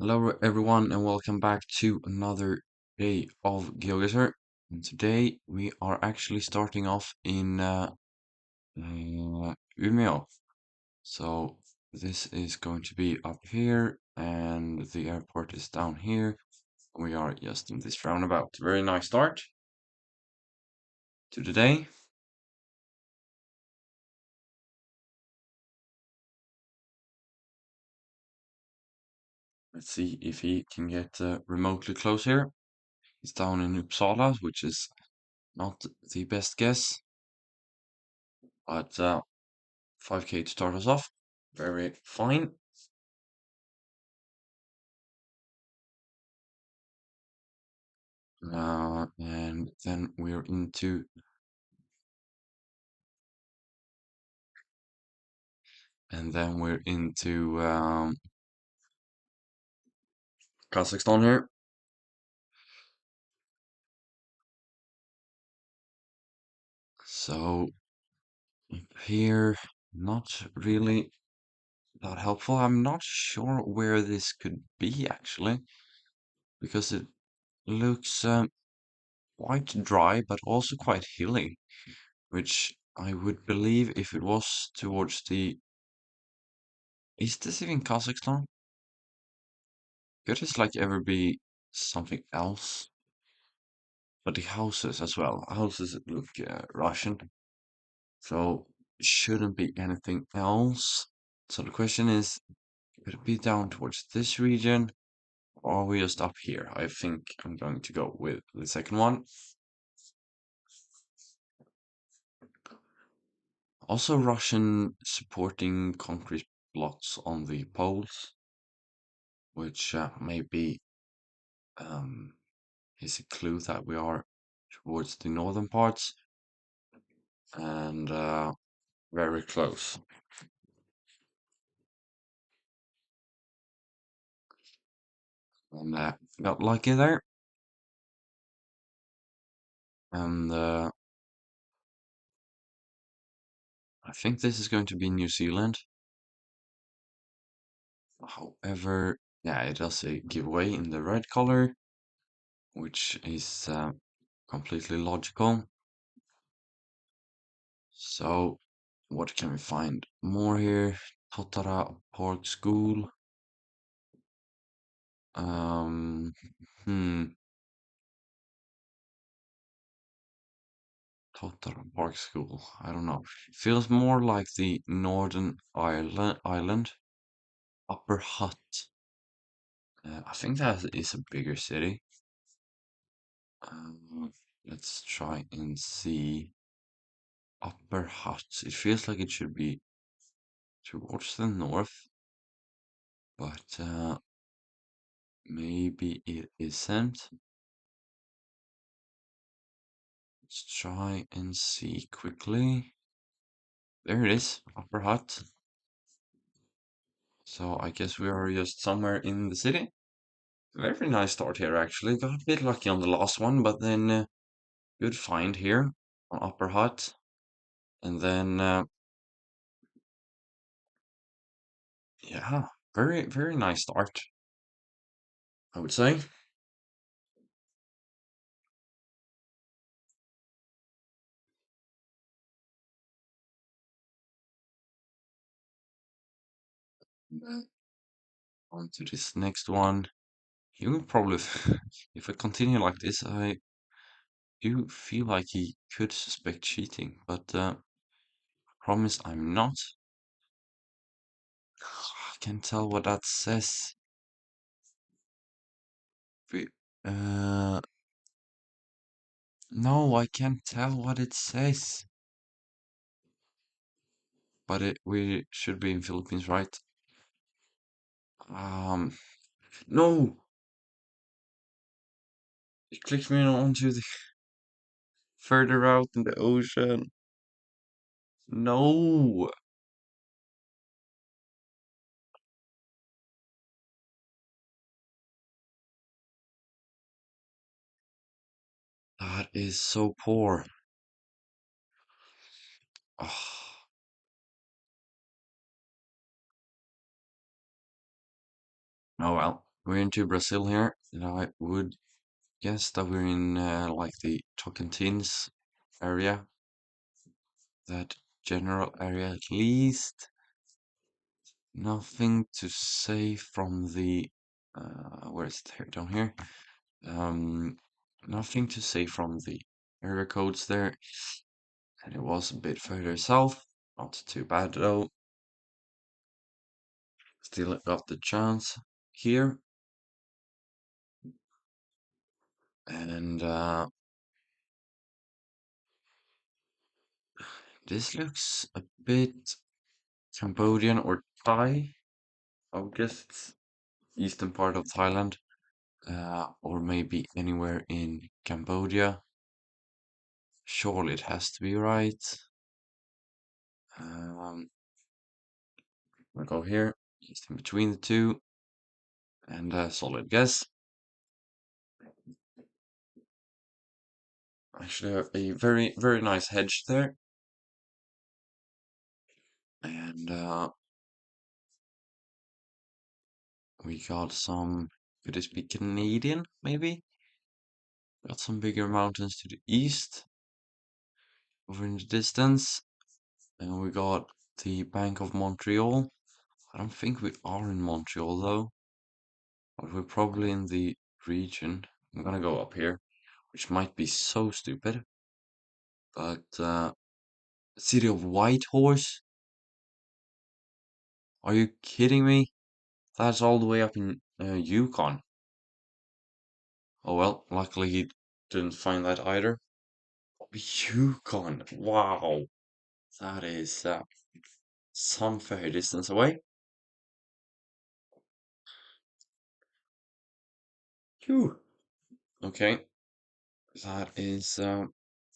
Hello everyone and welcome back to another day of Geoguessr. And today we are actually starting off in Umeå. So this is going to be up here and the airport is down here. We are just in this roundabout. Very nice start to the day. Let's see if he can get remotely close here. He's down in Uppsala, which is not the best guess, but 5k to start us off. Very fine. And then we're into Kazakhstan here. So here, not really that helpful. I'm not sure where this could be actually, because it looks quite dry, but also quite hilly, which I would believe if it was towards the. Is this even Kazakhstan? Could this like ever be something else? But the houses as well. Houses look Russian. So it shouldn't be anything else. So the question is, could it be down towards this region or are we just up here? I think I'm going to go with the second one. Also Russian supporting concrete blocks on the poles, which maybe um, is a clue that we are towards the northern parts and very close. And got lucky there. And I think this is going to be New Zealand. However, yeah, it does a giveaway in the red color, which is completely logical. So, what can we find more here? Totara Park School. Um, hmm, Totara Park School. I don't know. Feels more like the Northern Island. Upper Hutt. I think that is a bigger city. Um, let's try and see. Upper Hutt. It feels like it should be towards the north, but maybe it isn't. Let's try and see quickly. There it is, Upper Hutt. So I guess we are just somewhere in the city. Very nice start here, actually. Got a bit lucky on the last one, but then good find here on Upper Hutt. And then, yeah, very nice start, I would say. Mm. On to this next one. He will probably, if I continue like this, I do feel like he could suspect cheating, but promise I'm not. I can't tell what that says. We- Uh, no, I can't tell what it says. But we should be in Philippines, right? Um, no, it clicked me onto the further out in the ocean. No, that is so poor. Oh, oh well, we're into Brazil here, and I would guess that we're in like the Tocantins area, that general area at least. Nothing to say from the where is it here? Down here. Um, Nothing to say from the area codes there, and it was a bit further south. Not too bad though. Still got the chance here, and this looks a bit Cambodian or Thai. I would guess it's eastern part of Thailand, or maybe anywhere in Cambodia. Surely it has to be right. I'll go here, just in between the two, and a solid guess. Actually, a very, very nice hedge there, and we got some. Could this be Canadian? Maybe. Got some bigger mountains to the east, over in the distance, and we got the Bank of Montreal. I don't think we are in Montreal though, but we're probably in the region. I'm gonna go up here, which might be so stupid, but city of Whitehorse? Are you kidding me? That's all the way up in Yukon. Oh well, luckily he didn't find that either. Yukon, wow, that is some fair distance away. Phew. Okay, that is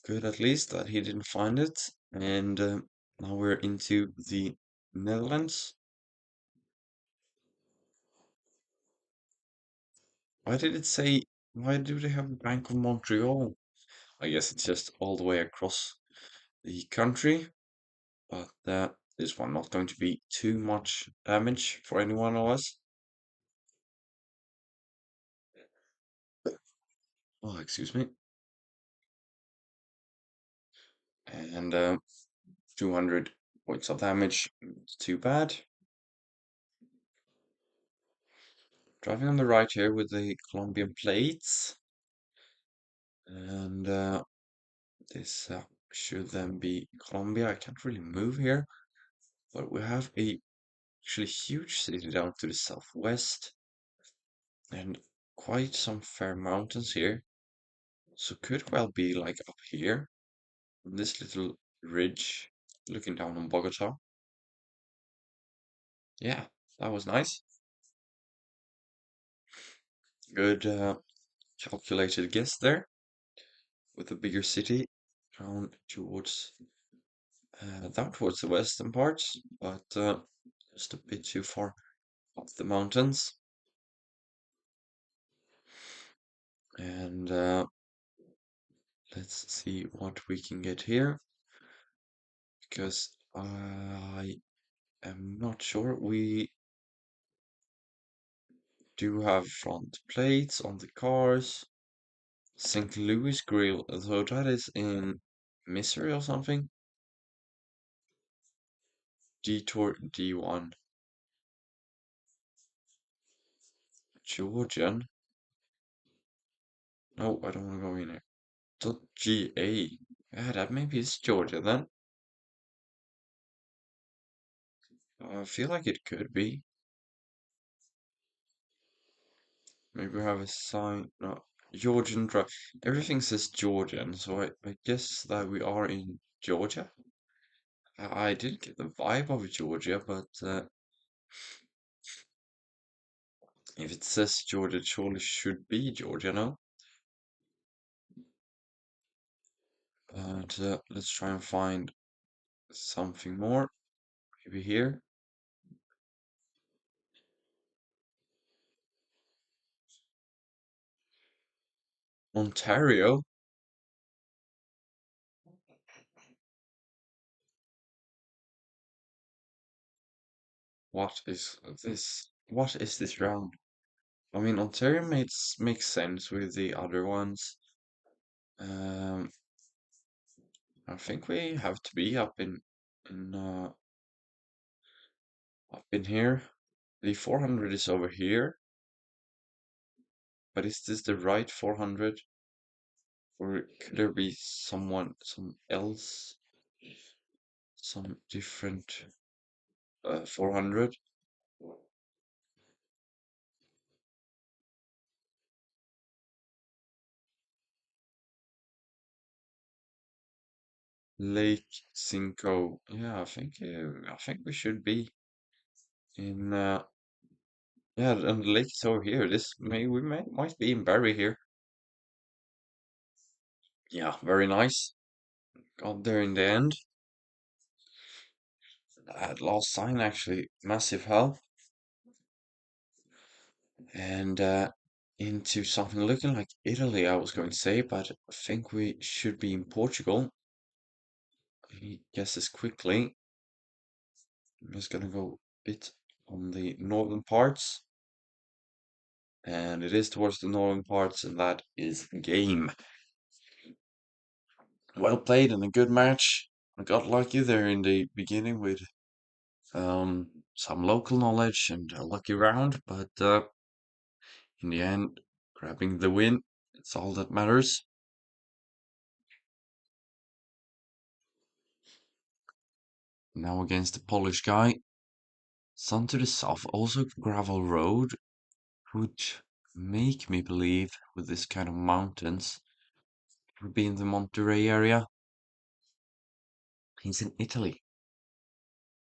good at least that he didn't find it. And now we're into the Netherlands. Why did it say, why do they have the Bank of Montreal? I guess it's just all the way across the country, but this one not going to be too much damage for any one of us. Oh, excuse me. And 200 points of damage, it's too bad. Driving on the right here with the Colombian plates, and this should then be Colombia. I can't really move here, but we have a actually huge city down to the southwest, and quite some fair mountains here. So could well be like up here, on this little ridge, looking down on Bogota. Yeah, that was nice. Good calculated guess there, with a bigger city down towards down towards the western parts, but just a bit too far up the mountains. And let's see what we can get here, because I am not sure. We do have front plates on the cars. St. Louis Grill, so that is in Missouri or something. Detour D1. Georgian? No, I don't want to go in there. .GA. Yeah, that maybe is Georgia then. I feel like it could be. Maybe we have a sign. No, Georgian drive. Everything says Georgian, so I guess that we are in Georgia. I did get the vibe of Georgia, but if it says Georgia, it surely should be Georgia, no? But let's try and find something more. Maybe here. Ontario? What is this? What is this round? I mean, Ontario makes sense with the other ones. Um, I think we have to be in up in here. The 400 is over here, but is this the right 400? Or could there be some else, some different 400? Lake Cinco. Yeah, I think we should be in yeah, and the lake is over here. We might be in Barry here. Yeah, very nice. Got there in the end. That last sign actually massive help. And into something looking like Italy, I was going to say, but I think we should be in Portugal. He guesses quickly. I'm just gonna go a bit on the northern parts. And it is towards the northern parts, and that is game. Well played and a good match. I got lucky there in the beginning with some local knowledge and a lucky round, but in the end, grabbing the win, it's all that matters. Now against the Polish guy. Sun to the south, also gravel road, would make me believe with this kind of mountains, would be in the Monterey area. He's in Italy.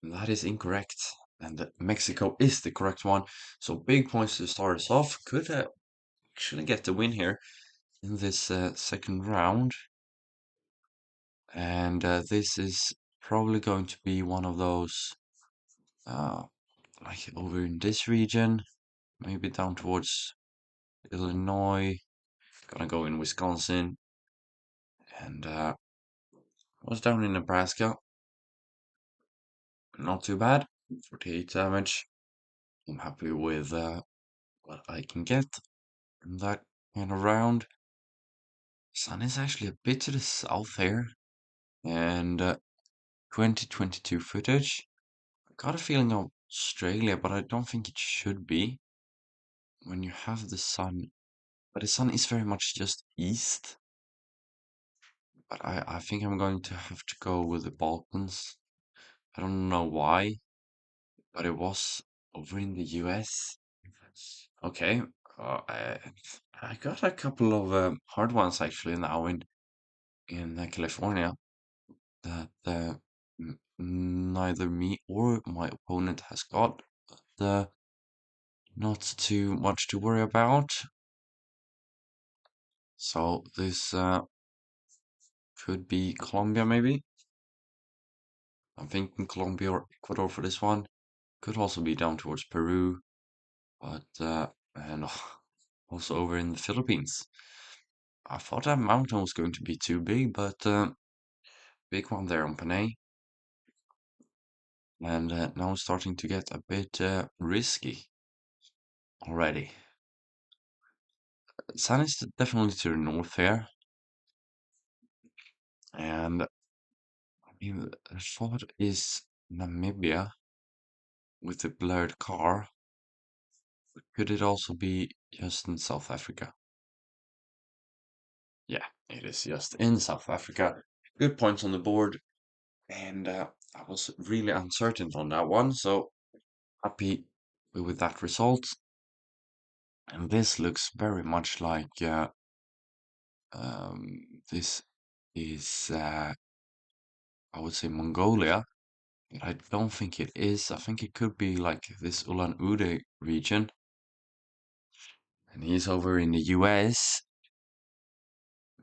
And that is incorrect. And Mexico is the correct one. So big points to start us off. Could actually get the win here in this second round. And this is probably going to be one of those, uh, like over in this region, maybe down towards Illinois. Gonna go in Wisconsin. And was down in Nebraska. Not too bad. 48 damage. I'm happy with what I can get in that kind of round. Sun is actually a bit to the south here. And 2022 footage. I got a feeling of Australia, but I don't think it should be when you have the sun. But the sun is very much just east. But I think I'm going to have to go with the Balkans. I don't know why, but it was over in the US. Okay, I got a couple of hard ones actually now in California that neither me or my opponent has got. But, not too much to worry about. So this could be Colombia maybe. I'm thinking Colombia or Ecuador for this one. Could also be down towards Peru, but and also over in the Philippines. I thought that mountain was going to be too big, but big one there on Panay. And now it's starting to get a bit risky already. Sun is definitely to the north here, and I mean, the thought is Namibia with the blurred car. Could it also be just in South Africa? Yeah, it is just in South Africa. Good points on the board, and I was really uncertain on that one, so happy with that result. And this looks very much like this is, I would say, Mongolia, but I don't think it is. I think it could be like this Ulan-Ude region, and he's over in the US.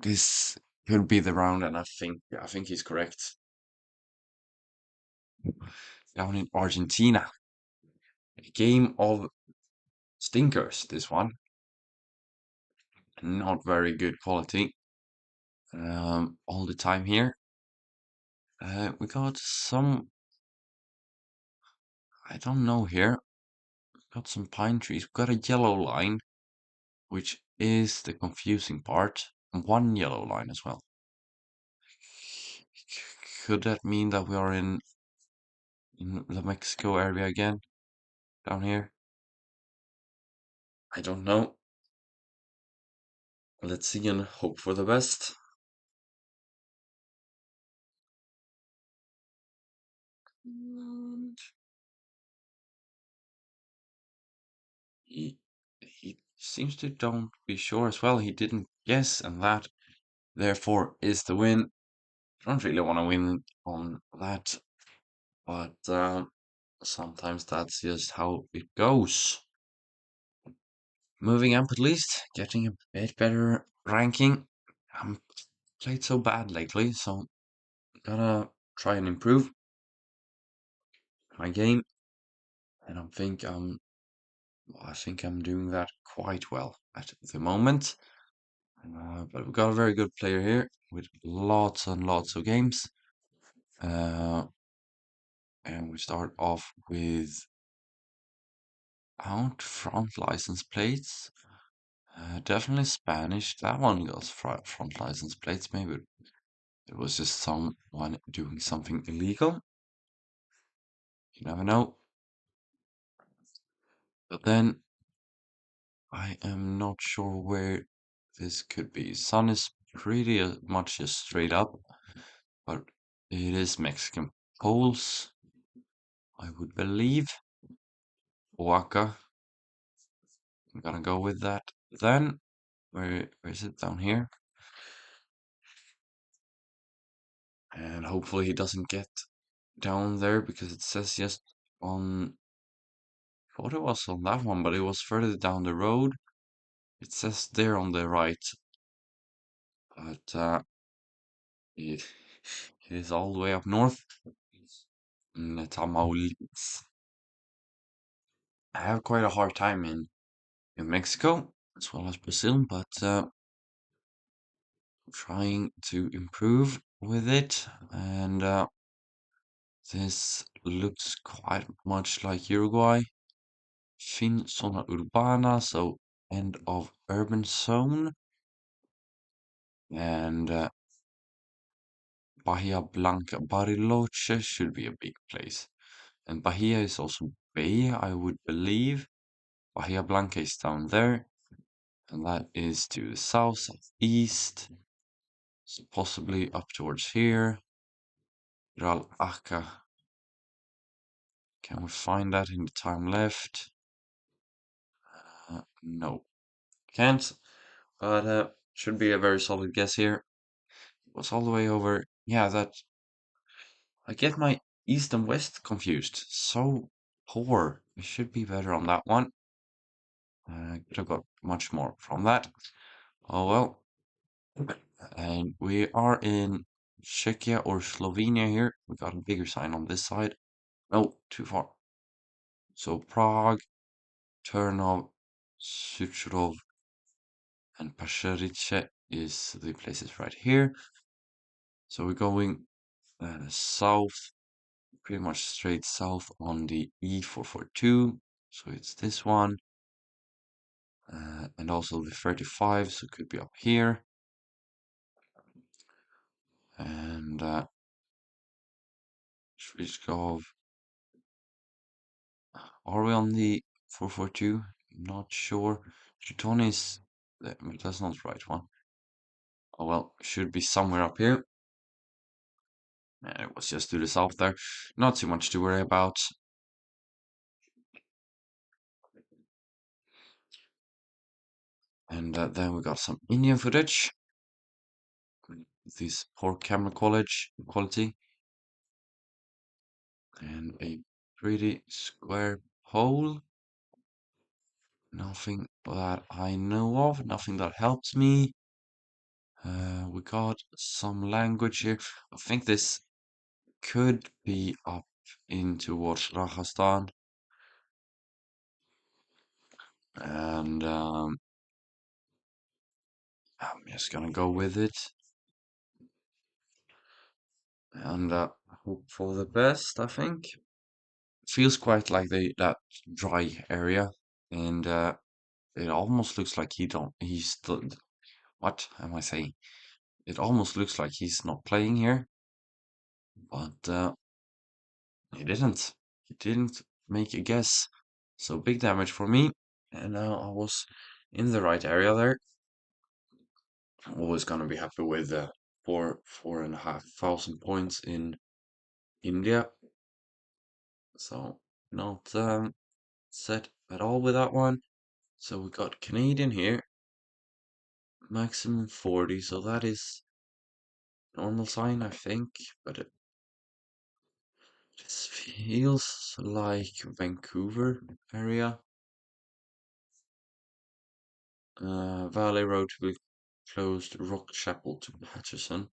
This could be the round, and I think he's correct. Down in Argentina, a game of stinkers. This one, not very good quality. All the time here. We got some, I don't know here. Got some pine trees. We got a yellow line. which is the confusing part. And one yellow line as well. Could that mean that we are in the Mexico area again? Down here? I don't know. Let's see and hope for the best. And he seems to don't be sure as well. He didn't guess, and that therefore is the win. I don't really want to win on that, but sometimes that's just how it goes. Moving up at least, getting a bit better ranking. I'm played so bad lately, so gotta try and improve my game, and I think I'm doing that quite well at the moment. But we've got a very good player here with lots and lots of games. Uh, and we start off with out front license plates. Definitely Spanish. That one goes front license plates. Maybe it was just someone doing something illegal. You never know. But then I am not sure where this could be. Sun is pretty much just straight up, but it is Mexican poles, I would believe. Oaxaca. I'm gonna go with that. Then, where is it? Down here. And hopefully he doesn't get down there because it says just on, I thought it was on that one, but it was further down the road. It says there on the right, but it, it is all the way up north in Tamaulipas. I have quite a hard time in Mexico as well as Brazil, but trying to improve with it. And this looks quite much like Uruguay. Fin zona urbana, so end of urban zone. And Bahia Blanca, Bariloche should be a big place. And Bahia is also bay, I would believe. Bahia Blanca is down there. And that is to the south, southeast. So possibly up towards here. Ral Aca. Can we find that in the time left? No, can't. But should be a very solid guess here. Was all the way over. Yeah, that I get my east and west confused. So poor. I should be better on that one. Could have got much more from that. Oh well. And we are in Czechia or Slovenia here. We got a bigger sign on this side. No, too far. So Prague, Turnov, Suchrov, and Pašerice is the places right here. So we're going south, pretty much straight south on the E442. So it's this one. And also the 35, so it could be up here. And Shvishkov. Are we on the 442? Not sure. Teutoni is, that's not the right one. Oh well, should be somewhere up here. And it was just to the south there. Not too much to worry about. And then we got some Indian footage. This poor camera quality. And a pretty square hole. Nothing that I know of, nothing that helps me. We got some language here. I think this could be up in towards Rajasthan. And I'm just gonna go with it. And hope for the best, I think. Feels quite like that dry area. And it almost looks like what am I saying? It almost looks like he's not playing here, but he didn't. He didn't make a guess. So big damage for me. And now I was in the right area there. I'm always gonna be happy with 4,500 points in India. So not set at all with that one. So we got Canadian here, maximum 40. So that is normal sign, I think. But this feels like Vancouver area. Valley Road to be closed, Rock Chapel to Patterson.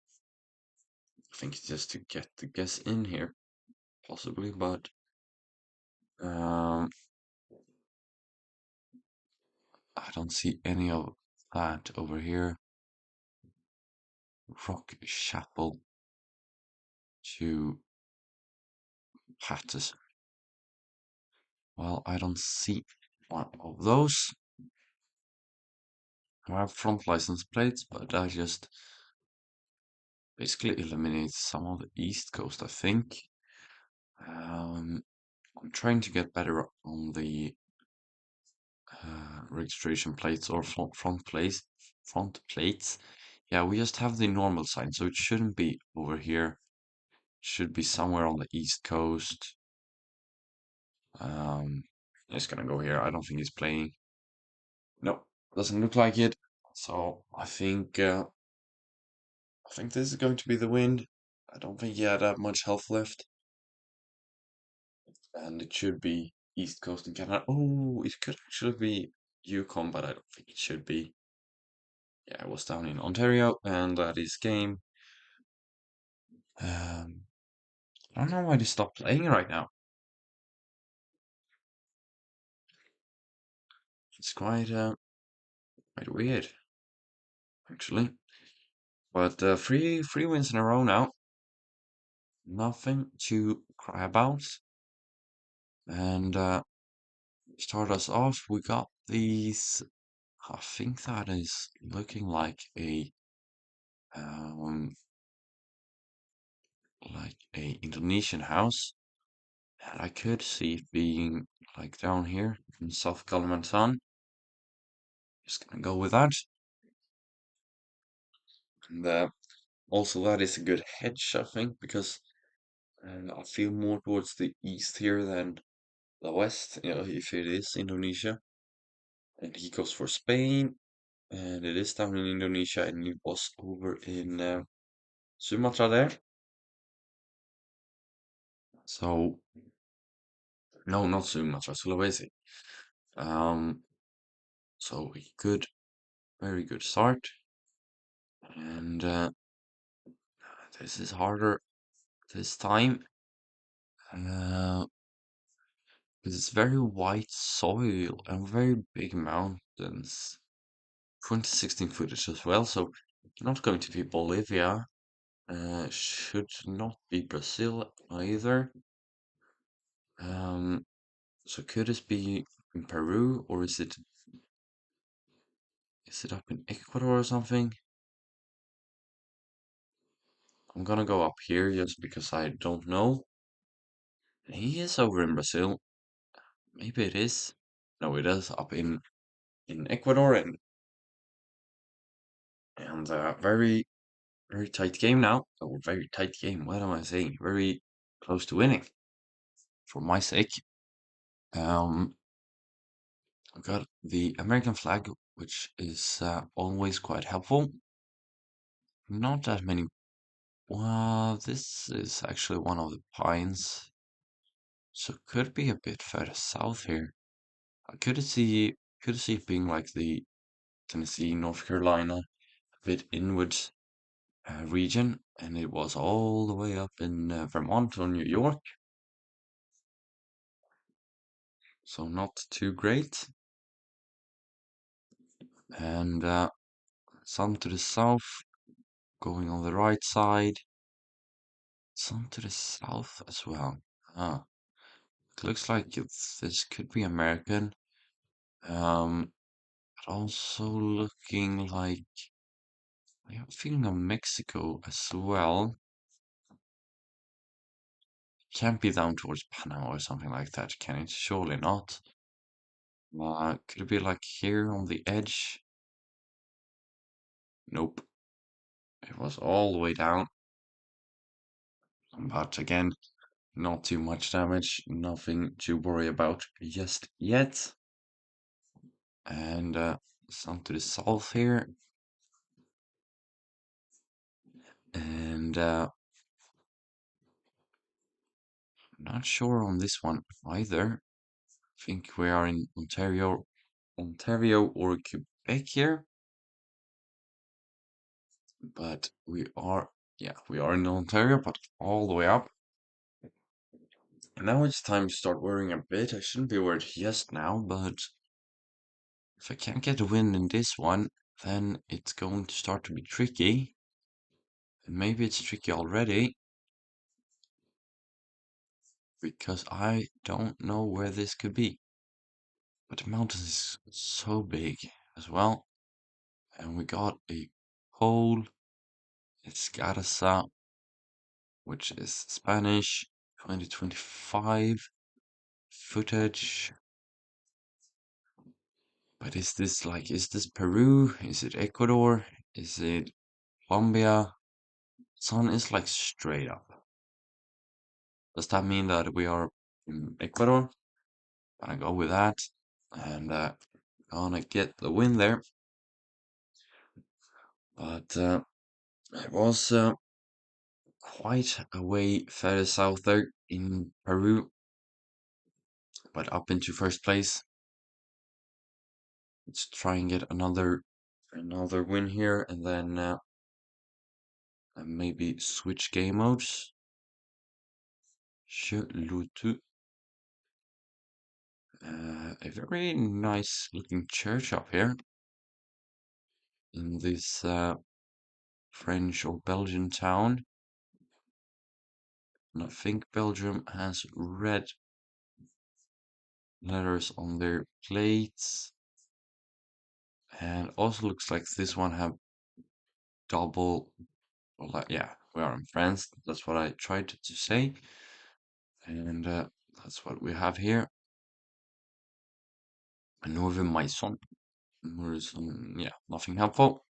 I think it's just to get the guess in here, possibly, but um, I don't see any of that over here. Rock Chapel to Patterson. Well, I don't see one of those. I have front license plates, but I just basically eliminate some of the East Coast, I think. I'm trying to get better on the registration plates or front plates. Yeah, we just have the normal sign, so it shouldn't be over here. It should be somewhere on the East Coast. Um, it's gonna go here. I don't think he's playing. No, doesn't look like it. So I think this is going to be the win. I don't think he had that much health left, and it should be East Coast and Canada. Oh, it could actually be Yukon, but I don't think it should be. Yeah, I was down in Ontario, and that is game. Um, I don't know why they stopped playing right now. It's quite weird, actually. But three wins in a row now. Nothing to cry about. And start us off. We got these. I think that is looking um like a Indonesian house. And I could see it being like down here in South Kalimantan. Just gonna go with that. And also that is a good hedge, I think, because I feel more towards the east here than the west, if it is Indonesia. And he goes for Spain, and it is down in Indonesia, and it was over in Sumatra there. So, no, not Sumatra, Sulawesi. Um, so a good, very good start. And this is harder this time. Uh, because it's very white soil and very big mountains. 2016 footage as well, so not going to be Bolivia. Should not be Brazil either. Um, so could this be in Peru or is it up in Ecuador or something? I'm gonna go up here just because I don't know. He is over in Brazil. Maybe it is. No, it is up in Ecuador and very tight game now. Oh, very tight game. What am I saying? Very close to winning for my sake. Um, I've got the American flag, which is always quite helpful. Not that many. Well, this is actually one of the pines, so could be a bit further south here. I could see it being like the Tennessee, North Carolina, a bit inwards region, and it was all the way up in Vermont or New York, so not too great. And some to the south, going on the right side, some to the south as well. Ah, it looks like this could be American. Um, Also looking like I have a feeling of Mexico as well. Can't be down towards Panama or something like that, can it? Surely not. Could it be like here on the edge? Nope. It was all the way down. But again, not too much damage, nothing to worry about just yet. And some to the south here. And not sure on this one either. I think we are in Ontario or Quebec here. But we are in Ontario, but all the way up. And now it's time to start worrying a bit. I shouldn't be worried just now, but if I can't get a win in this one, then it's going to start to be tricky. And maybe it's tricky already, because I don't know where this could be. But the mountain is so big as well. And we got a pole. It's Garza, which is Spanish, 2025 footage. But is this Peru? Is it Ecuador? Is it Colombia? Sun is like straight up. Does that mean that we are in Ecuador? Gonna go with that. And gonna get the win there. But it was quite a way further south there in Peru. But up into first place. Let's try and get another win here, and then maybe switch game modes. Lutu. A very nice looking church up here in this French or Belgian town. And I think Belgium has red letters on their plates. And also looks like this one have double, well, yeah, we are in France. That's what I tried to say. And that's what we have here. A Northern Maison. Yeah, nothing helpful.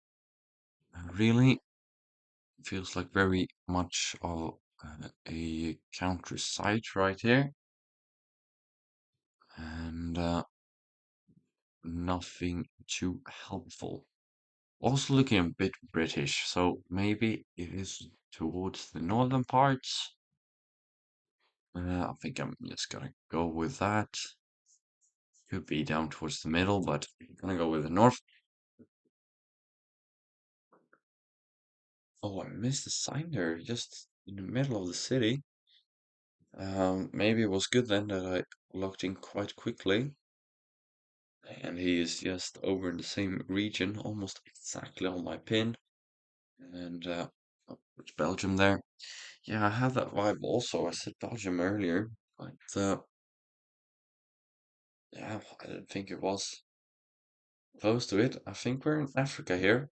Really feels like very much of a counter site right here. And nothing too helpful. Also looking a bit British, so maybe it is towards the northern parts. I think I'm just gonna go with that. Could be down towards the middle, but I'm gonna go with the north. Oh, I missed the sign there, just in the middle of the city. Maybe it was good then that I locked in quite quickly. And he is just over in the same region, almost exactly on my pin. And oh, it's Belgium there. Yeah, I have that vibe also. I said Belgium earlier, but yeah, I didn't think it was close to it. I think we're in Africa here.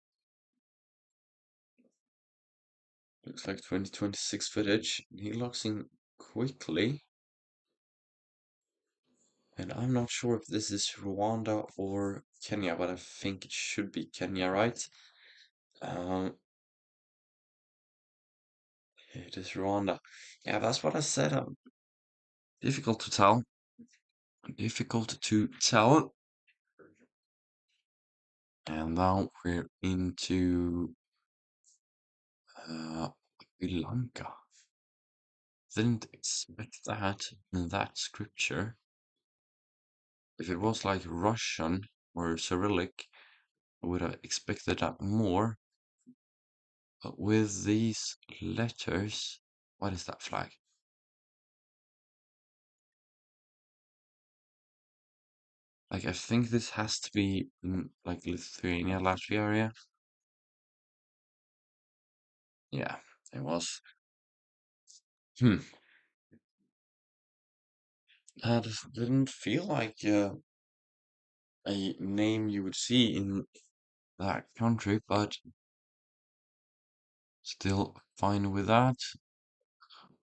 Looks like 2026 footage. He locks in quickly. And I'm not sure if this is Rwanda or Kenya, but I think it should be Kenya, right? Um, it is Rwanda. Yeah, that's what I said. Difficult to tell. Difficult to tell. And now we're into Sri Lanka. Didn't expect that in that scripture. If it was like Russian or Cyrillic, I would have expected that more. But with these letters, what is that flag? Like, I think this has to be in like Lithuania, Latvia area. Yeah, it was. Hmm. That didn't feel like a name you would see in that country, but still fine with that.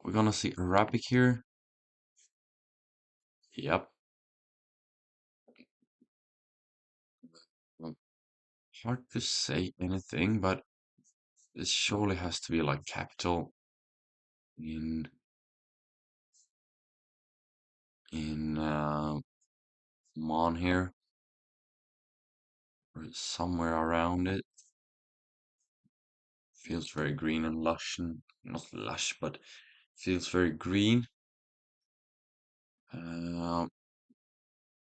We're gonna see Arabic here. Yep. Well, hard to say anything, but this surely has to be like capital in in Oman here, or somewhere around it. Feels very green and lush, and not lush, but feels very green. Uh,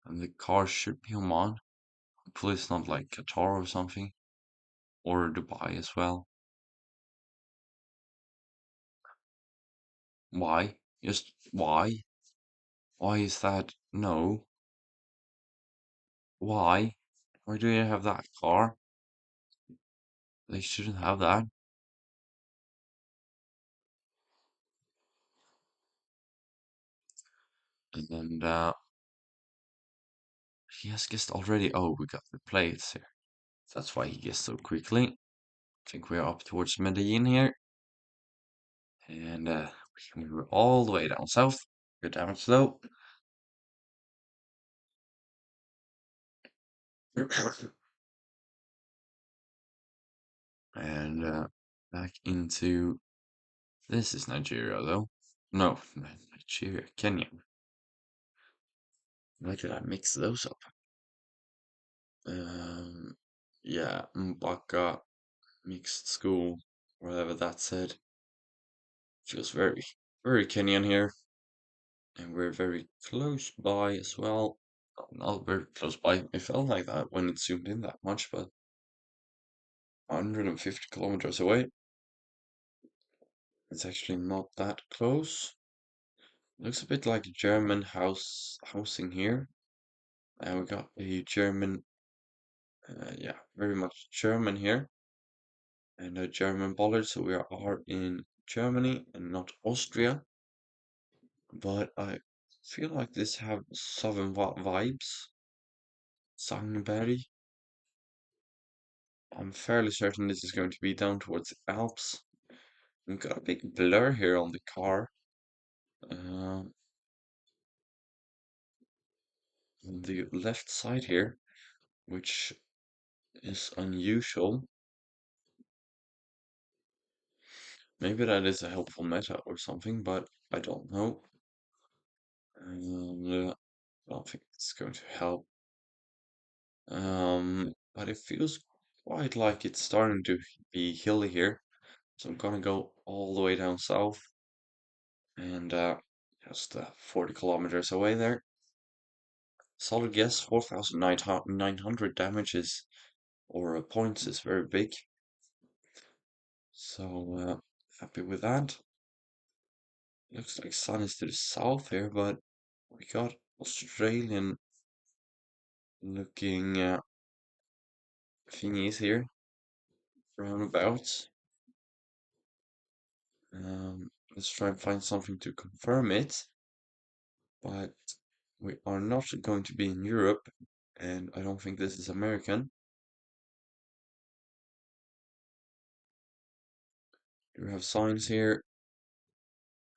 and the car should be Oman. Hopefully it's not like Qatar or something, or Dubai as well. Why? Just why? Why is that? No. Why? Why do you have that car? They shouldn't have that. And then he has guessed already. Oh, we got the plates here. That's why he guessed so quickly. I think we're up towards Medellin here. And we were all the way down south. Good damage though. And back into this is Nigeria though. No, Nigeria, Kenya. Why did I mix those up? Um, yeah, Mbaka mixed school, whatever that said. Feels very, very Kenyan here, and we're very close by as well. Oh, not very close by. It felt like that when it zoomed in that much, but 150 kilometers away. It's actually not that close. Looks a bit like German housing here. And we got a German, yeah, very much German here, and a German bollard. So we are in Germany and not Austria. But I feel like this have southern vibes. Sangenberg. I'm fairly certain this is going to be down towards the Alps. We've got a big blur here on the car. On the left side here, which is unusual. Maybe that is a helpful meta or something, but I don't know. I don't think it's going to help. But it feels quite like it's starting to be hilly here. So I'm gonna go all the way down south and just 40 kilometers away there. Solid guess, 4,900 damages or points is very big. So happy with that. Looks like sun is to the south here, but we got Australian looking thingies here roundabouts. Let's try and find something to confirm it. But we are not going to be in Europe, and I don't think this is American. Do we have signs here?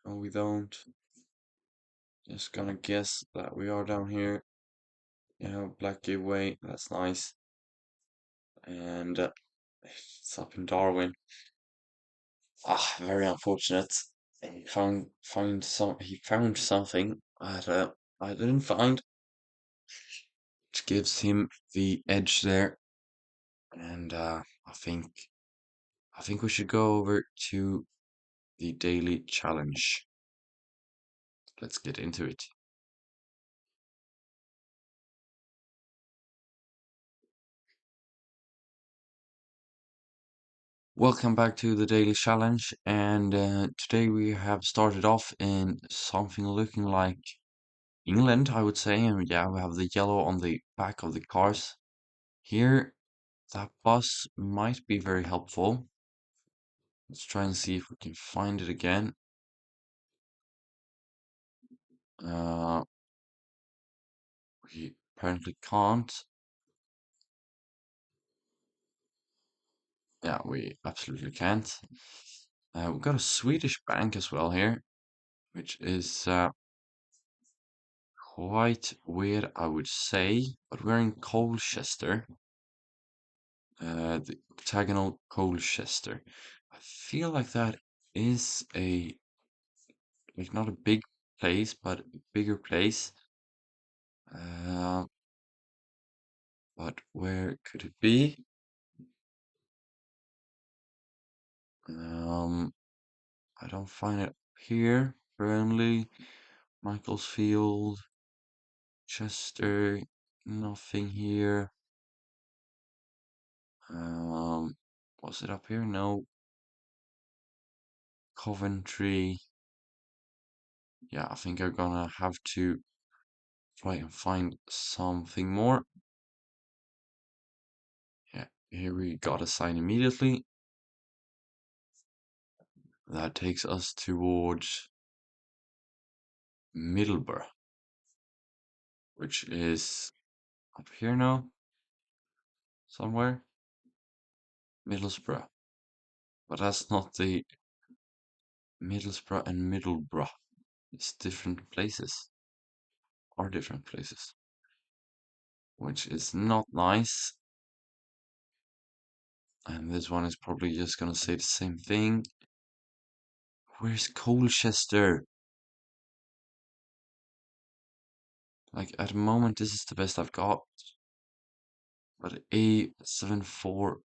No, we don't. Just gonna guess that we are down here. Yeah, black giveaway, that's nice. And it's up in Darwin. Ah, very unfortunate. He found something that I didn't find, which gives him the edge there. And I think we should go over to the daily challenge. Let's get into it. Welcome back to the daily challenge, and today we have started off in something looking like England, I would say, and yeah, we have the yellow on the back of the cars. Here, that bus might be very helpful. Let's try and see if we can find it again. Uh, we apparently can't. Yeah, we absolutely can't. We've got a Swedish bank as well here, which is quite weird, I would say. But we're in Colchester, the octagonal Colchester. I feel like that is a like not a big place, but a bigger place. Uh, but where could it be? Um, I don't find it here. Burnley, Michaelsfield, Chester, nothing here. Um, was it up here? No. Coventry. Yeah, I think I'm gonna have to try and find something more. Yeah, here we got a sign immediately. That takes us towards Middlesbrough, which is up here now, somewhere. Middlesbrough. But that's not the Middlesbrough and Middlesbrough. It's different places, are different places, which is not nice. And this one is probably just gonna say the same thing. Where's Colchester? Like at the moment, this is the best I've got. But A74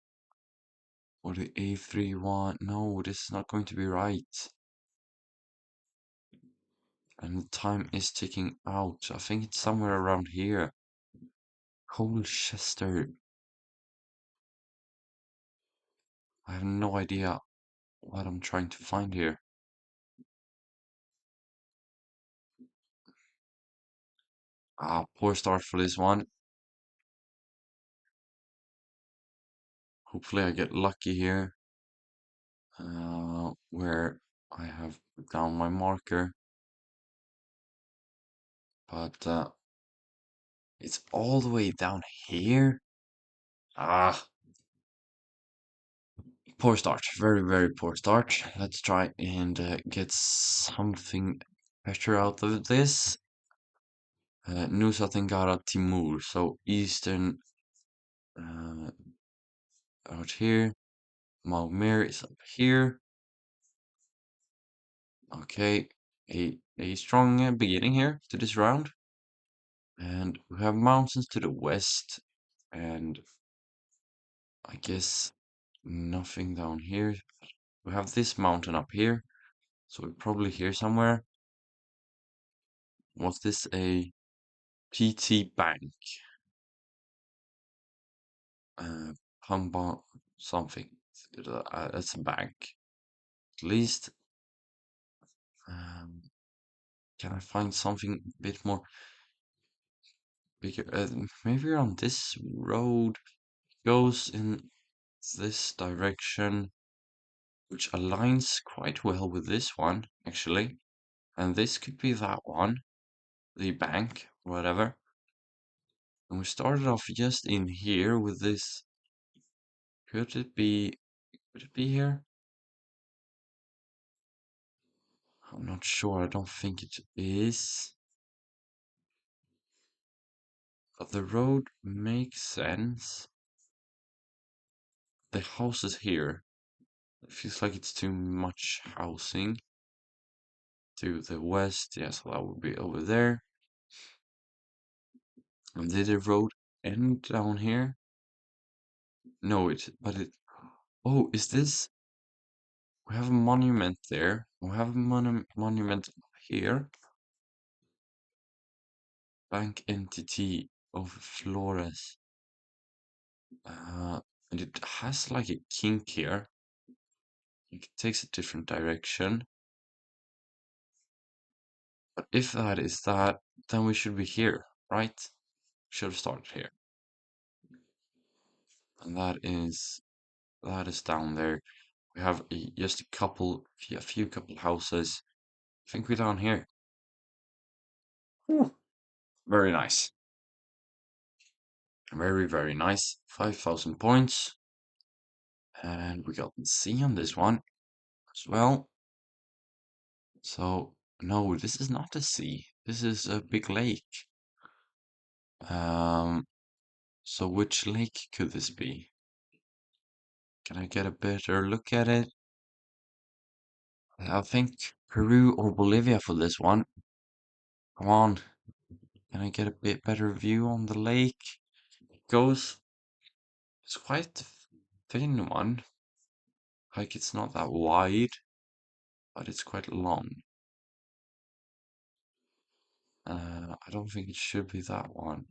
or the A31, no, this is not going to be right. And the time is ticking out. I think it's somewhere around here. Colchester. I have no idea what I'm trying to find here. Ah, poor start for this one. Hopefully I get lucky here. Where I have put down my marker. But it's all the way down here. Ah, poor start. Very, very poor start. Let's try and get something better out of this. Nusa Tenggara Timur. So eastern uh, out here. Malmö is up here. Okay, a strong beginning here to this round. And we have mountains to the west. And I guess nothing down here. We have this mountain up here. So we're probably here somewhere. Was this a PT Bank? Uh, Pamba something. It's a bank. At least, um, can I find something a bit more bigger? Maybe on this road goes in this direction, which aligns quite well with this one, actually. And this could be that one, the bank, or whatever. And we started off just in here with this. Could it be here? I'm not sure. I don't think it is. But the road makes sense. The house is here. It feels like it's too much housing. To the west, yes, that would be over there. And did the road end down here? No, but it. Oh, is this? We have a monument there. We have a monument here. Bank entity of Flores. And it has like a kink here. It takes a different direction. But if that is that, then we should be here, right? Should have started here. And that is down there. We have just a few couple houses. I think we're down here. Ooh, very nice. Very, very nice. 5,000 points. And we got the sea on this one as well. So, no, this is not a sea. This is a big lake. Um, so which lake could this be? Can I get a better look at it? I think Peru or Bolivia for this one. Come on. Can I get a bit better view on the lake? It's quite a thin one. Like it's not that wide, but it's quite long. I don't think it should be that one.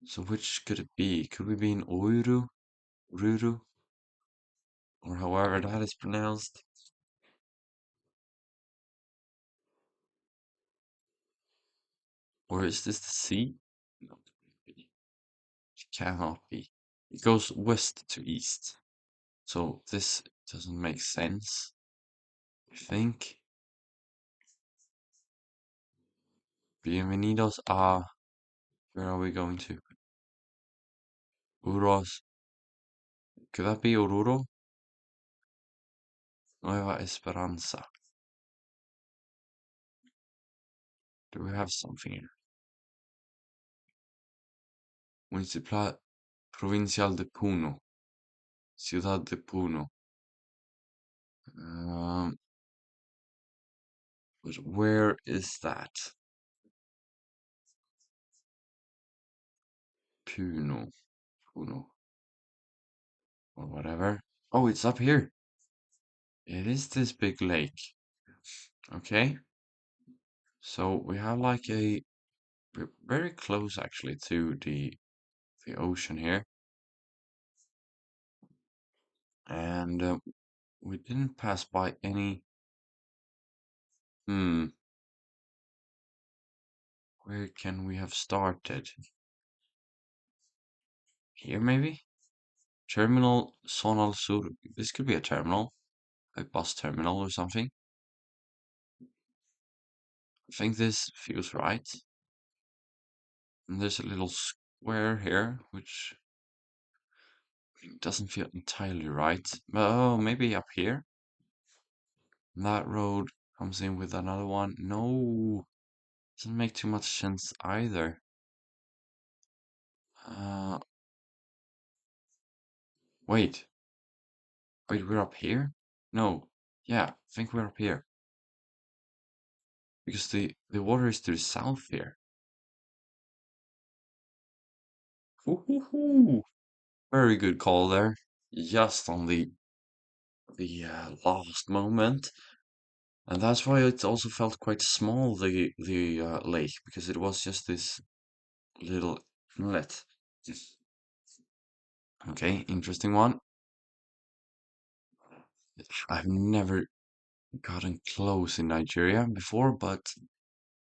So which could it be? Could we be in Ouru? Ruru? Or however that is pronounced? Or is this the sea? No, it cannot be. It goes west to east. So this doesn't make sense, I think. Bienvenidos a... Where are we going to? Uros. Could that be Oruro? Nueva Esperanza. Do we have something here? Municipal Provincial de Puno. Ciudad de Puno. Um, but where is that? Puno. Puno. Or whatever. Oh, it's up here. It is this big lake. Okay. So we have like we're very close actually to the ocean here. And we didn't pass by any. Hmm. Where can we have started? Here maybe? Terminal Zonal Sur. This could be a terminal, a bus terminal or something. I think this feels right. And there's a little square here, which doesn't feel entirely right. Oh, maybe up here? That road comes in with another one. No, doesn't make too much sense either. Uh, wait, wait, we're up here? No, yeah, I think we're up here. Because the water is to the south here. Woohoo! Very good call there. Just on the last moment. And that's why it also felt quite small, the lake, because it was just this little inlet. Okay, interesting one. I've never gotten close in Nigeria before, but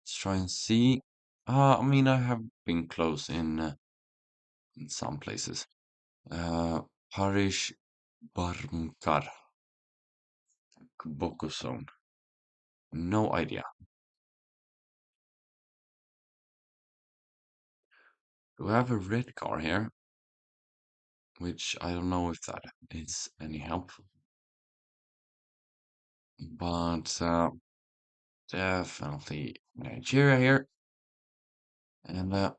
let's try and see. I mean, I have been close in some places. Parish Barmkar, Boko zone. No idea. We have a red car here, which I don't know if that is any help, but definitely Nigeria here, and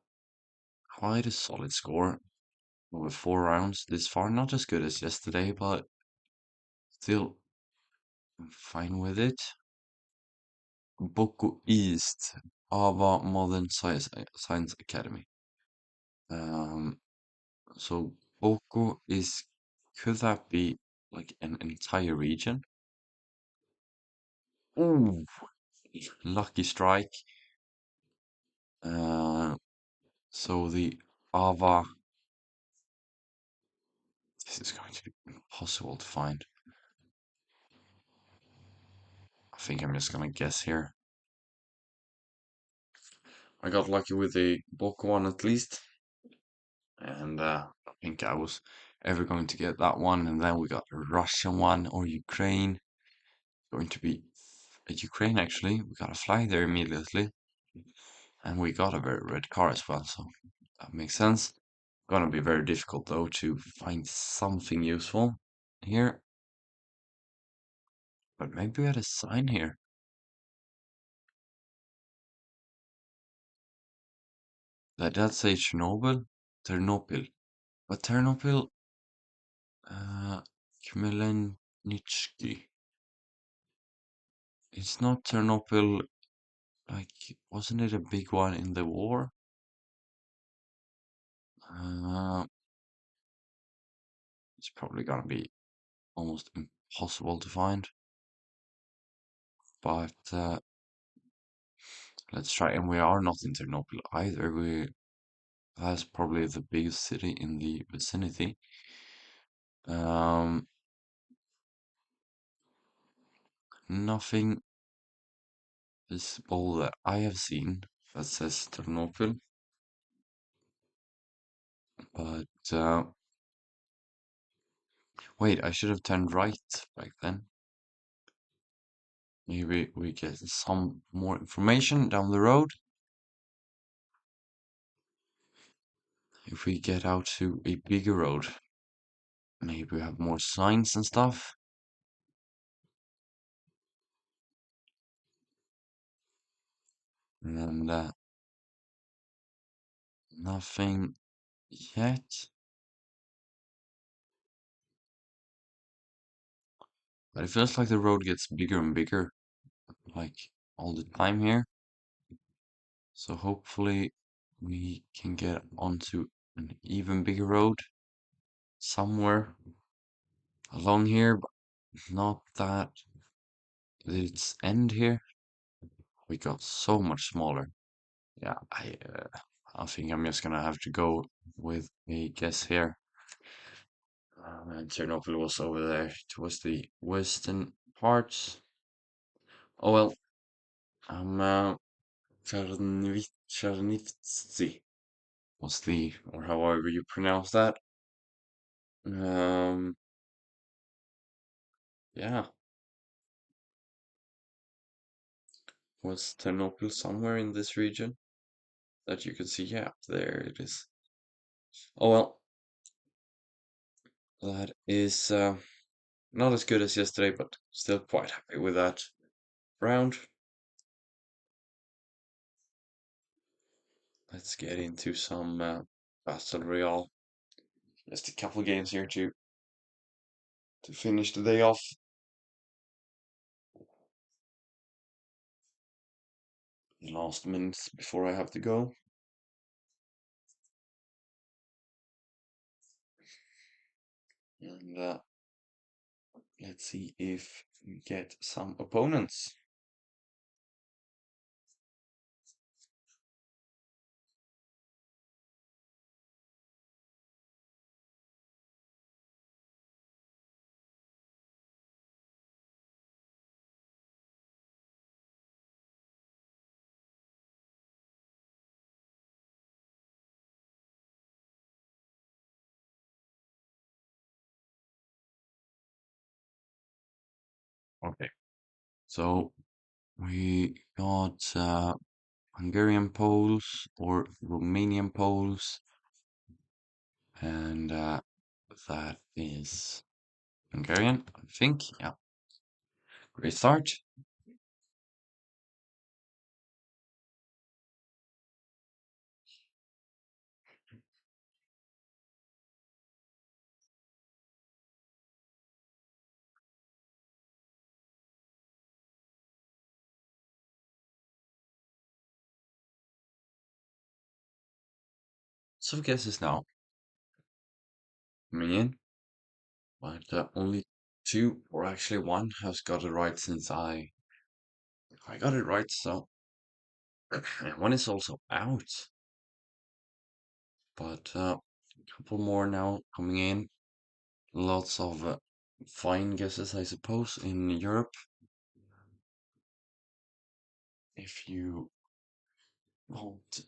quite a solid score over 4 rounds this far. Not as good as yesterday, but still fine with it. Boko East, Ava Modern Science Academy. Um, so Boko is, could that be like an entire region? Ooh, lucky strike. So the Ava, this is going to be impossible to find. I think I'm just gonna guess here. I got lucky with the Boko one at least, and I think I was ever going to get that one. And then we got a Russian one or Ukraine. Going to be Ukraine actually. We got a fly there immediately, and we got a very red car as well, so that makes sense. Gonna be very difficult though to find something useful here. But maybe we had a sign here. That does say Chernobyl, Ternopil. But Ternopil, uh, Khmelnytsky. It's not Ternopil, like, wasn't it a big one in the war? Uh, it's probably gonna be almost impossible to find. But let's try. And we are not in Ternopil either. That's probably the biggest city in the vicinity. Um, Nothing visible that I have seen that says Ternopil. But wait, I should have turned right back then. Maybe we get some more information down the road. If we get out to a bigger road, maybe we have more signs and stuff. And nothing yet. But it feels like the road gets bigger and bigger, like all the time here. So hopefully we can get onto an even bigger road somewhere along here, but not that its end here. We got so much smaller. Yeah, I think I'm just gonna have to go with a guess here. And Chernobyl was over there towards the western parts. Oh well, I'm Chernivtsi was the, or however you pronounce that. Um, yeah, was Ternopil somewhere in this region that you could see? Yeah, there it is. Oh well, that is not as good as yesterday, but still quite happy with that round. Let's get into some Battle Royale. Just a couple games here to finish the day off. The last minutes before I have to go. And let's see if we get some opponents. Okay, so we got Hungarian Poles or Romanian Poles, and that is Hungarian, I think. Yeah, great start. Some guesses now coming in, but only two, or actually one, has got it right since I got it right. So and one is also out, but a couple more now coming in. Lots of fine guesses, I suppose, in Europe. If you won't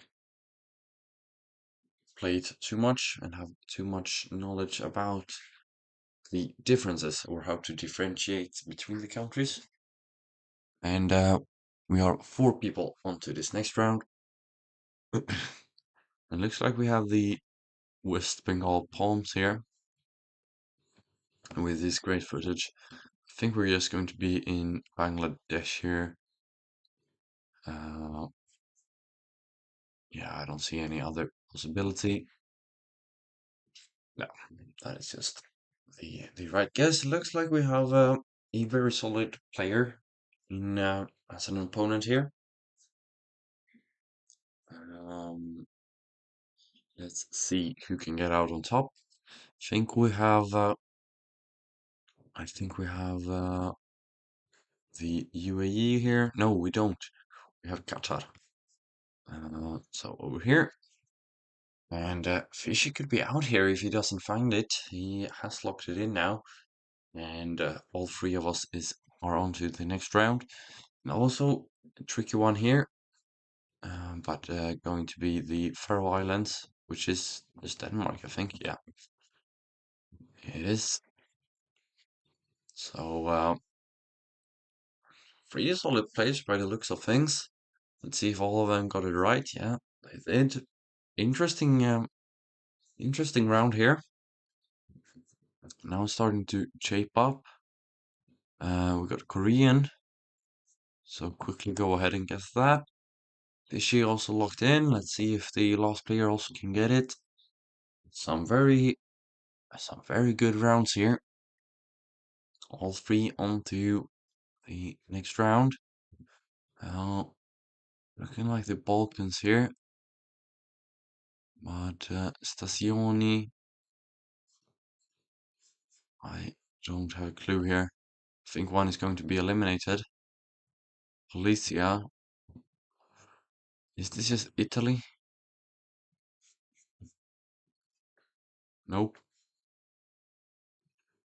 play it too much and have too much knowledge about the differences or how to differentiate between the countries. And we are four people onto this next round. It looks like we have the West Bengal palms here with this great footage. I think we're just going to be in Bangladesh here. Uh, yeah, I don't see any other possibility. No, that is just the right guess. Looks like we have a very solid player in as an opponent here. Um, let's see who can get out on top. Think we have. I think we have the UAE here. No, we don't. We have Qatar. So over here. And Fishy could be out here if he doesn't find it. He has locked it in now. And all three of us are on to the next round. And also, a tricky one here. But going to be the Faroe Islands, which is Denmark, I think. Yeah, it is. So, three solid plays by the looks of things. Let's see if all of them got it right. Yeah, they did. Interesting, interesting round here. Now it's starting to shape up. We got Korean, so quickly go ahead and guess that. Is she also locked in? Let's see if the last player also can get it. Some very, some very good rounds here. All three on to the next round. Looking like the Balkans here, but Stasioni, I don't have a clue here. I think one is going to be eliminated. Policia, is this just Italy? Nope.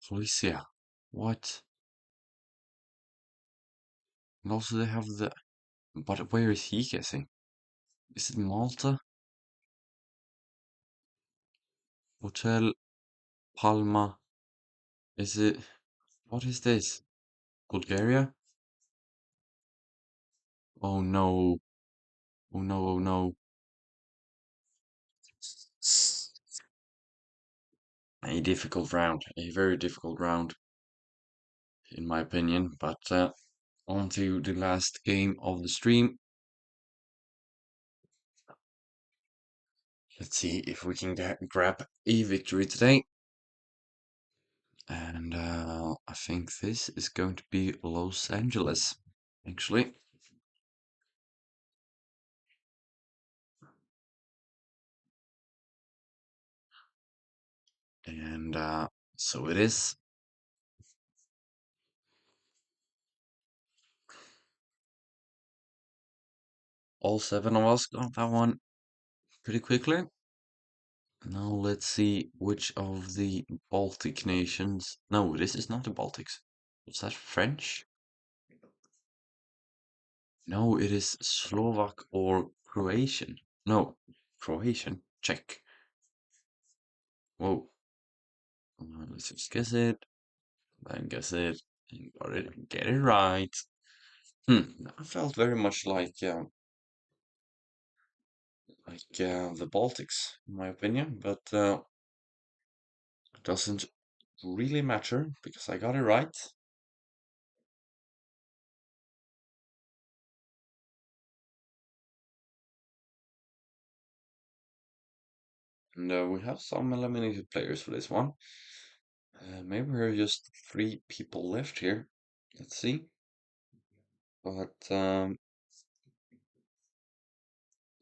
Policia, what? And also they have the, but where is he guessing? Is it Malta? Hotel Palma? Is it, what is this? Bulgaria? Oh no, oh no, oh no. A difficult round, a very difficult round, in my opinion. But on to the last game of the stream. Let's see if we can grab a victory today. And I think this is going to be Los Angeles, actually. And so it is. All seven of us got that one pretty quickly. Now let's see which of the Baltic nations. No, this is not the Baltics. Is that French? No, it is Slovak or Croatian. No, Croatian. Czech. Whoa. Let's just guess it. Then guess it. And got it. Get it right. I felt very much like the Baltics, in my opinion, but it doesn't really matter because I got it right. And we have some eliminated players for this one. Maybe there are just three people left here. Let's see. But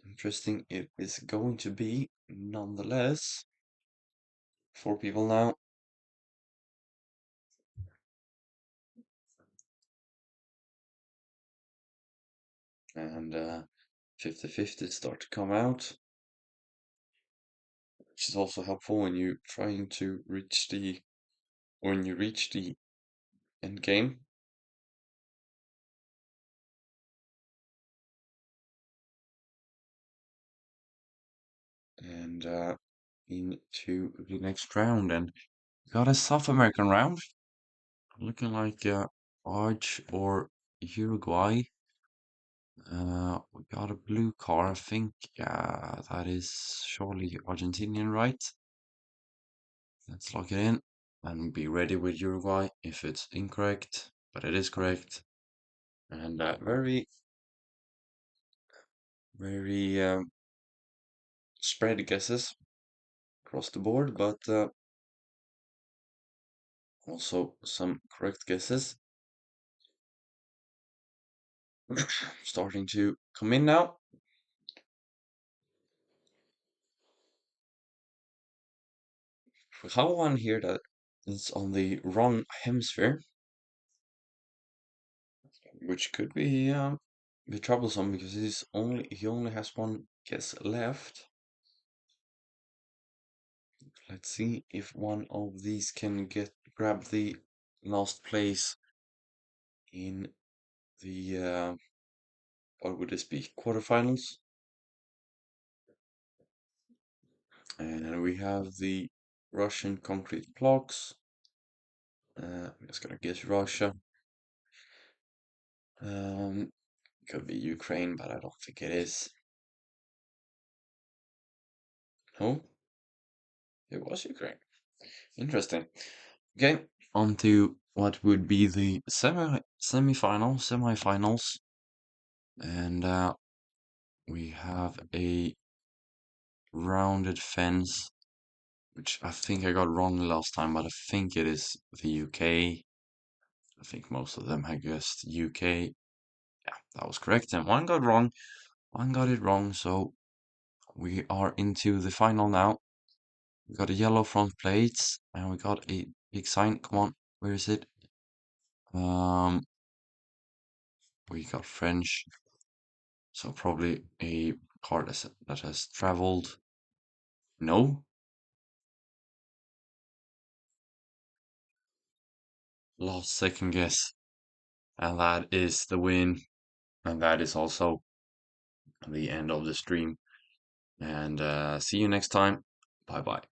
interesting it is going to be nonetheless. Four people now. And 50-50 start to come out, which is also helpful when you're trying to reach the, when you reach the end game. And into the next round, and got a South American round, looking like Arge or Uruguay. We got a blue car, I think. Yeah, that is surely Argentinian, right? Let's log it in and be ready with Uruguay if it's incorrect, but it is correct. And very, very spread guesses across the board, but also some correct guesses starting to come in now. We have one here that is on the wrong hemisphere, which could be troublesome because he only has one guess left. Let's see if one of these can grab the last place in the what would this be? Quarterfinals. And we have the Russian concrete blocks. I'm just gonna guess Russia. Um, could be Ukraine, but I don't think it is. No, it was Ukraine. Interesting. Okay, on to what would be the semifinals, and we have a rounded fence, which I think I got wrong last time, but I think it is the UK. I think most of them had guessed UK. Yeah, that was correct, and one got wrong. One got it wrong, so we are into the final now. We got a yellow front plates, and we got a big sign. Come on, where is it? Um, we got French, so probably a car that has traveled. No, last second guess, and that is the win, and that is also the end of the stream. And see you next time. Bye bye.